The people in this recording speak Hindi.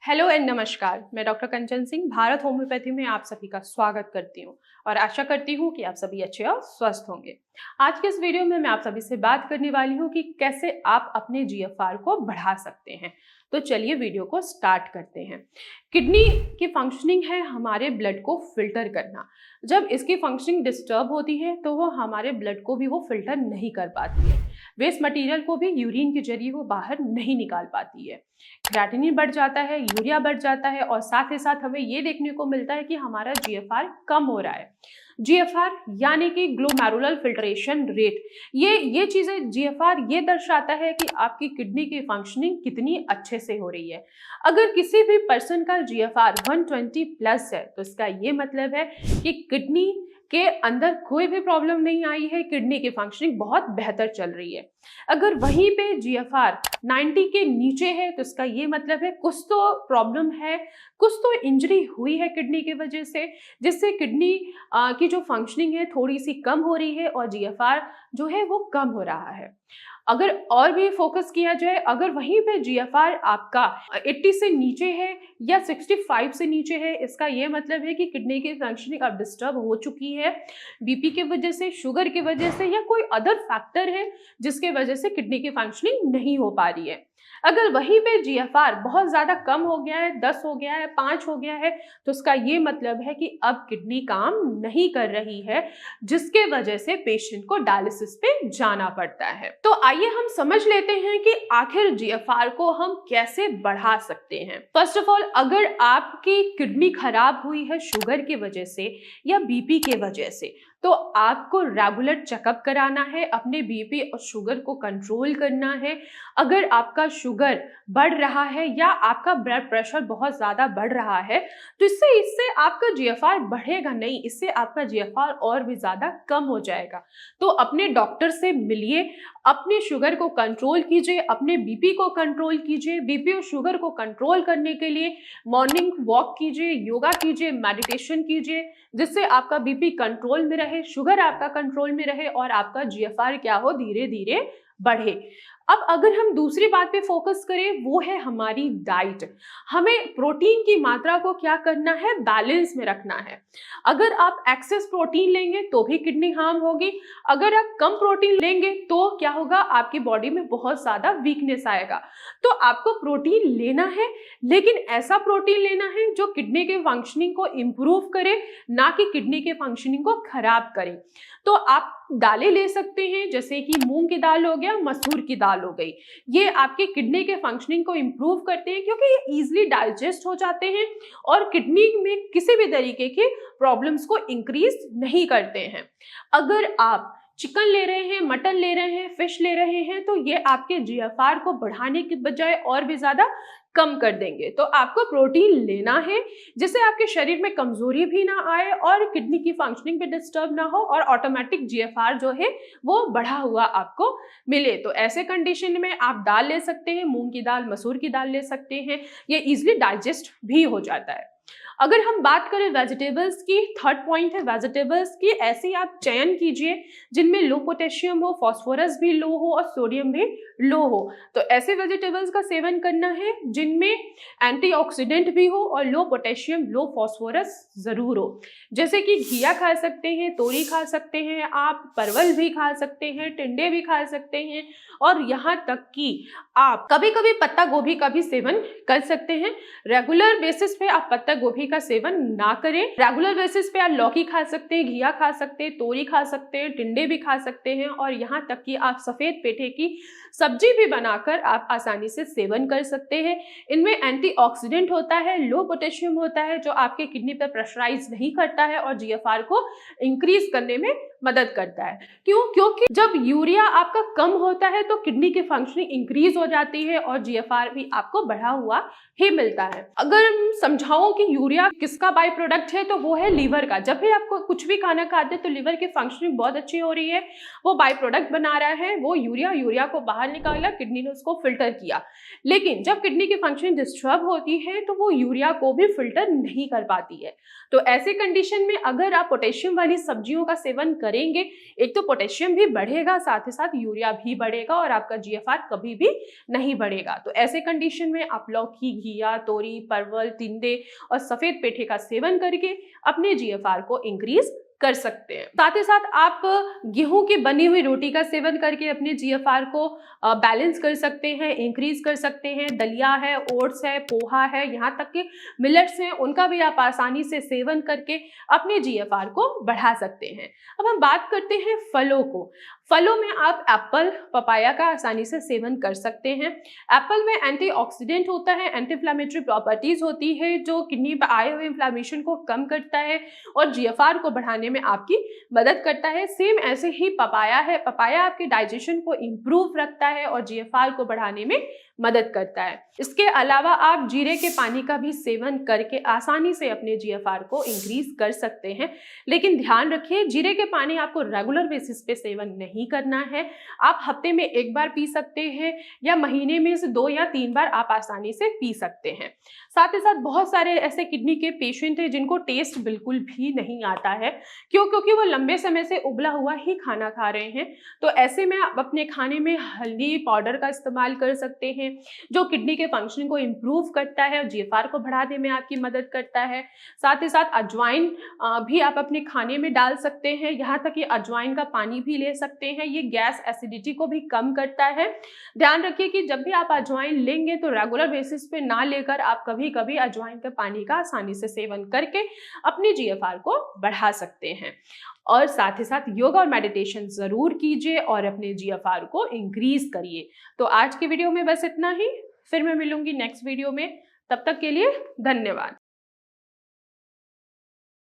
हेलो एंड नमस्कार। मैं डॉक्टर कंचन सिंह भारत होम्योपैथी में आप सभी का स्वागत करती हूँ और आशा करती हूँ कि आप सभी अच्छे और स्वस्थ होंगे। आज के इस वीडियो में मैं आप सभी से बात करने वाली हूँ कि कैसे आप अपने जीएफआर को बढ़ा सकते हैं। तो चलिए वीडियो को स्टार्ट करते हैं। किडनी की फंक्शनिंग है हमारे ब्लड को फिल्टर करना। जब इसकी फंक्शनिंग डिस्टर्ब होती है तो वो हमारे ब्लड को भी वो फिल्टर नहीं कर पाती है, वेस्ट मटेरियल को भी यूरिन के जरिए वो बाहर नहीं निकाल पाती है। क्रिएटिनिन बढ़ जाता है, यूरिया बढ़ जाता है और साथ ही साथ हमें ये देखने को मिलता है कि हमारा जीएफआर कम हो रहा है। जीएफआर यानी कि ग्लोमेरुलर फिल्ट्रेशन रेट, ये चीजें जीएफआर ये दर्शाता है कि आपकी किडनी की फंक्शनिंग कितनी अच्छे से हो रही है। अगर किसी भी पर्सन का जीएफआर 120 प्लस है तो इसका ये मतलब है कि किडनी के अंदर कोई भी प्रॉब्लम नहीं आई है, किडनी की फंक्शनिंग बहुत बेहतर चल रही है। अगर वहीं पे जीएफआर 90 के नीचे है तो इसका ये मतलब है कुछ तो प्रॉब्लम है, कुछ तो इंजरी हुई है किडनी की वजह से, जिससे किडनी की जो फंक्शनिंग है थोड़ी सी कम हो रही है और जीएफआर जो है वो कम हो रहा है। अगर और भी फोकस किया जाए, अगर वहीं पे जीएफआर आपका 80 से नीचे है या 65 से नीचे है, इसका ये मतलब है कि किडनी की फंक्शनिंग अब डिस्टर्ब हो चुकी है। बीपी की वजह से, शुगर की वजह से या कोई अदर फैक्टर है जिसके वजह से किडनी की फंक्शनिंग नहीं हो पा रही है। अगर वहीं पे जीएफआर बहुत ज्यादा कम हो गया है, 10 हो गया है, 5 हो गया है, तो इसका ये मतलब है कि अब किडनी काम नहीं कर रही है, जिसके वजह से पेशेंट को डायलिसिस पे जाना पड़ता है। तो आइए हम समझ लेते हैं कि आखिर जीएफआर को हम कैसे बढ़ा सकते हैं। फर्स्ट ऑफ ऑल, अगर आपकी किडनी खराब हुई है शुगर की वजह से या बीपी के वजह से, तो आपको रेगुलर चेकअप कराना है, अपने बीपी और शुगर को कंट्रोल करना है। अगर आपका शुगर बढ़ रहा है या आपका ब्लड प्रेशर बहुत ज्यादा बढ़ रहा है तो इससे आपका जीएफआर बढ़ेगा नहीं, इससे आपका जीएफआर और भी ज्यादा कम हो जाएगा। तो अपने डॉक्टर से मिलिए, अपने शुगर को कंट्रोल कीजिए, अपने बीपी को कंट्रोल कीजिए। बीपी और शुगर को कंट्रोल करने के लिए मॉर्निंग वॉक कीजिए, योगा कीजिए, मेडिटेशन कीजिए, जिससे आपका बीपी कंट्रोल में रहे, शुगर आपका कंट्रोल में रहे और आपका जीएफआर क्या हो, धीरे धीरे बढ़े। अब अगर हम दूसरी बात पे फोकस करें, वो है हमारी डाइट। हमें प्रोटीन की मात्रा को क्या करना है, बैलेंस में रखना है। अगर आप एक्सेस प्रोटीन लेंगे तो भी किडनी हार्म होगी, अगर आप कम प्रोटीन लेंगे तो क्या होगा, आपकी बॉडी में बहुत ज्यादा वीकनेस आएगा। तो आपको प्रोटीन लेना है, लेकिन ऐसा प्रोटीन लेना है जो किडनी के फंक्शनिंग को इंप्रूव करे, ना कि किडनी के फंक्शनिंग को खराब करे। तो आप दालें ले सकते हैं, जैसे कि मूंग की दाल हो गया, मसूर की दाल हो गई। ये आपके किडनी के फंक्शनिंग को इंप्रूव करते हैं क्योंकि ये इजीली डाइजेस्ट हो जाते हैं और किडनी में किसी भी तरीके के प्रॉब्लम्स को इंक्रीज नहीं करते हैं। अगर आप चिकन ले रहे हैं, मटन ले रहे हैं, फिश ले रहे हैं, तो ये आपके जीएफआर को बढ़ाने की बजाय और भी ज्यादा कम कर देंगे। तो आपको प्रोटीन लेना है जिससे आपके शरीर में कमजोरी भी ना आए और किडनी की फंक्शनिंग भी डिस्टर्ब ना हो और ऑटोमेटिक जीएफआर जो है वो बढ़ा हुआ आपको मिले। तो ऐसे कंडीशन में आप दाल ले सकते हैं, मूंग की दाल, मसूर की दाल ले सकते हैं, ये इजिली डाइजेस्ट भी हो जाता है। अगर हम बात करें वेजिटेबल्स की, थर्ड पॉइंट है वेजिटेबल्स की। ऐसे आप चयन कीजिए जिनमें लो पोटेशियम हो, फास्फोरस भी लो हो और सोडियम भी लो हो। तो ऐसे वेजिटेबल्स का सेवन करना है जिनमें एंटीऑक्सीडेंट भी हो और लो पोटेशियम, लो फास्फोरस जरूर हो। जैसे कि घिया खा सकते हैं, तोरी खा सकते हैं, आप परवल भी खा सकते हैं, टिंडे भी खा सकते हैं और यहाँ तक कि आप कभी कभी पत्ता गोभी का भी सेवन कर सकते हैं। रेगुलर बेसिस पे आप पत्ता गोभी का सेवन ना करें। रेगुलर बेसिस पे आप लौकी खा सकते हैं, घिया खा सकते हैं, तोरी खा सकते हैं, टिंडे भी खा सकते हैं और यहाँ तक कि आप सफेद पेठे की सब्जी भी बनाकर आप आसानी से सेवन कर सकते हैं। इनमें एंटीऑक्सीडेंट होता है, लो पोटेशियम होता है जो आपके किडनी पर प्रेशराइज नहीं करता है और जीएफआर को इंक्रीज करने में मदद करता है। क्यों? क्योंकि जब यूरिया आपका कम होता है तो किडनी की फंक्शनिंग इंक्रीज हो जाती है और जीएफआर भी आपको बढ़ा हुआ ही मिलता है। अगर हम समझाऊं कि यूरिया किसका बाय प्रोडक्ट है तो वो है लीवर का। जब भी आपको कुछ भी खाना खाते हैं तो लीवर की फंक्शनिंग बहुत अच्छी हो रही है, वो बाय प्रोडक्ट बना रहा है, वो यूरिया को बाहर निकाला, किडनी ने उसको फिल्टर किया। लेकिन जब किडनी की फंक्शनिंग डिस्टर्ब होती है तो वो यूरिया को भी फिल्टर नहीं कर पाती है। तो ऐसे कंडीशन में अगर आप पोटेशियम वाली सब्जियों का सेवन करेंगे, एक तो पोटेशियम भी बढ़ेगा, साथ ही साथ यूरिया भी बढ़ेगा और आपका जीएफआर कभी भी नहीं बढ़ेगा। तो ऐसे कंडीशन में आप लौकी, घिया, तोरी, परवल, टिंडे और सफेद पेठे का सेवन करके अपने जीएफआर को इंक्रीज कर सकते हैं। साथ ही साथ आप गेहूं की बनी हुई रोटी का सेवन करके अपने जीएफआर को बैलेंस कर सकते हैं, इंक्रीज कर सकते हैं। दलिया है, ओट्स है, पोहा है, यहाँ तक कि मिलेट्स हैं, उनका भी आप आसानी से सेवन करके अपने जीएफआर को बढ़ा सकते हैं। अब हम बात करते हैं फलों को। फलों में आप एप्पल, पपाया का आसानी से सेवन कर सकते हैं। एप्पल में एंटीऑक्सीडेंट होता है, एंटी इंफ्लेमेटरी प्रॉपर्टीज होती है जो किडनी पर आए हुए इन्फ्लेमेशन को कम करता है और जीएफआर को बढ़ाने में आपकी मदद करता है। सेम ऐसे ही पपाया है, पपाया आपके डाइजेशन को इम्प्रूव रखता है और जीएफआर को बढ़ाने में मदद करता है। इसके अलावा आप जीरे के पानी का भी सेवन करके आसानी से अपने जीएफआर को इंक्रीज कर सकते हैं। लेकिन ध्यान रखिए, जीरे के पानी आपको रेगुलर बेसिस पे सेवन नहीं करना है। आप हफ्ते में एक बार पी सकते हैं या महीने में से 2 या 3 बार आप आसानी से पी सकते हैं। साथ ही साथ बहुत सारे ऐसे किडनी के पेशेंट हैं जिनको टेस्ट बिल्कुल भी नहीं आता है। क्यों? क्योंकि वो लंबे समय से उबला हुआ ही खाना खा रहे हैं। तो ऐसे में आप अपने खाने में हल्दी पाउडर का इस्तेमाल कर सकते हैं जो किडनी के फंक्शनिंग को इम्प्रूव करता है और जीएफआर को बढ़ाने में आपकी मदद करता है। साथ ही साथ अजवाइन भी आप अपने खाने में डाल सकते हैं, यहाँ तक कि अजवाइन का पानी भी ले सकते हैं। ये गैस एसिडिटी को भी कम करता है। ध्यान रखिए कि जब भी आप अजवाइन लेंगे तो रेगुलर बेसिस पे ना लेकर आप कभी कभी अजवाइन के पानी का आसानी से सेवन करके अपने जीएफआर को बढ़ा सकते हैं। और साथ ही साथ योगा और मेडिटेशन जरूर कीजिए और अपने जीएफआर को इंक्रीज करिए। तो आज की वीडियो में बस इतना ही, फिर मैं मिलूंगी नेक्स्ट वीडियो में। तब तक के लिए धन्यवाद।